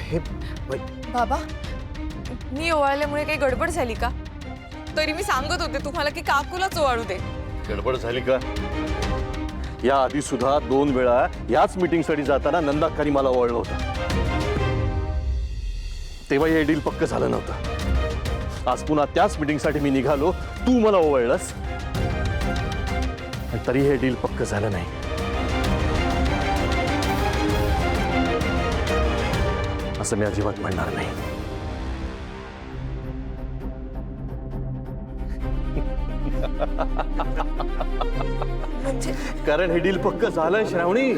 हे बाबा, मी ओवाळल्यामुळे काही गडबड झाली का? तरी मी सांगत होते तुम्हाला की काकूलाच ओवाळू दे. गडबड झाली का? या आधी सुद्धा 2 वेळा याच मीटिंगसाठी जाताना नंदाक्कानी मला ओवाळलं होतं. तेव्हा हे डील पक्क झालं नव्हतं. आज पुन्हा त्याच मीटिंगसाठी मी निघालो, तू मला ओवाळलंस, पण तरी हे डील पक्क झालं नाही. असं मी अजिबात म्हणणार नाही. म्हणजे कारण हे डील पक्क झालंय श्रावणी,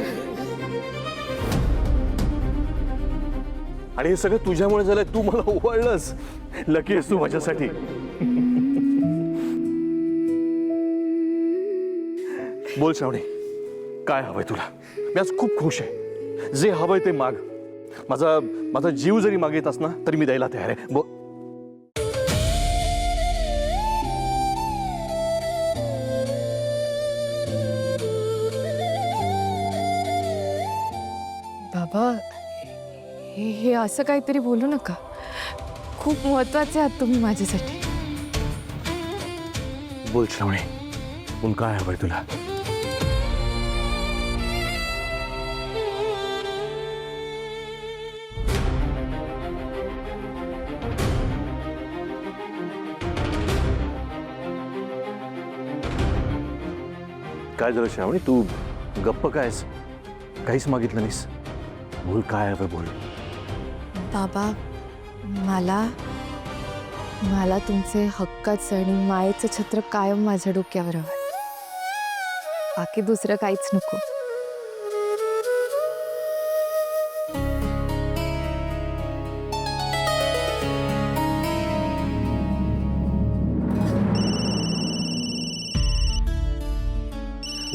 आणि हे सगळं तुझ्यामुळे झालंय. तू मला ओवाळलंस. लकी आहेस तू माझ्यासाठी. बोल श्रावणी, काय हवंय तुला? मी आज खूप खुश आहे. जे हवंय ते माग. माझा जीव जरी मागितलास ना तरी मी द्यायला तयार आहे. बोल. बाबा, हे असं काहीतरी बोलू नका. खूप महत्वाचे आहात तुम्ही माझ्यासाठी. बोल श्रावणी, पण काय हवंय तुला? काय झालं श्रावणी, तू गप्प कायस? काहीच मागितलं नाहीस. बोल, काय हवं बोल. बाबा, मला तुमचे हक्काचं आणि मायेचं छत्र कायम माझ्या डोक्यावर हवं. बाकी दुसरं काहीच नको.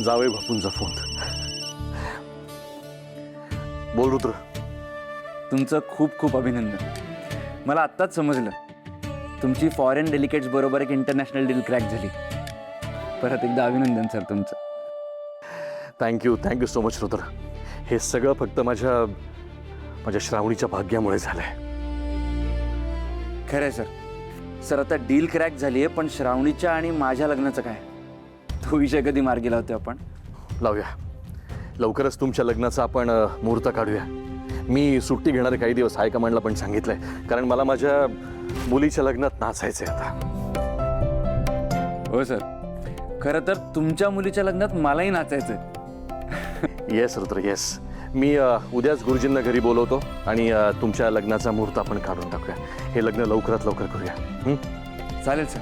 जावे बापूंचा फोन. बोल रुद्र. तुमचं खूप खूप अभिनंदन. मला आत्ताच समजलं तुमची फॉरेन डेलिकेट्स बरोबर एक इंटरनॅशनल डील क्रॅक झाली. परत एकदा अभिनंदन सर तुमचं. Thank you so much Rudra. हे सगळं फक्त माझ्या श्रावणीच्या भाग्यामुळे झालंय. खरं आहे सर. सर, आता डील क्रॅक झाली आहे, पण श्रावणीच्या आणि माझ्या लग्नाचं काय? तो विषय कधी मार्गी लावतो आपण? लावूया. लवकरच तुमच्या लग्नाचा आपण मुहूर्त काढूया. मी सुट्टी घेणारे काही दिवस हायकमांडला पण सांगितलंय, कारण मला माझ्या मुलीच्या लग्नात नाचायचंय आता. हो सर, खरं तर तुमच्या मुलीच्या लग्नात मलाही नाचायचं. Yes Rudra, yes. मी उद्याच गुरुजींना घरी बोलवतो आणि तुमच्या लग्नाचा मुहूर्त आपण काढून टाकूया. हे लग्न लवकरात लवकर करूया. चालेल सर.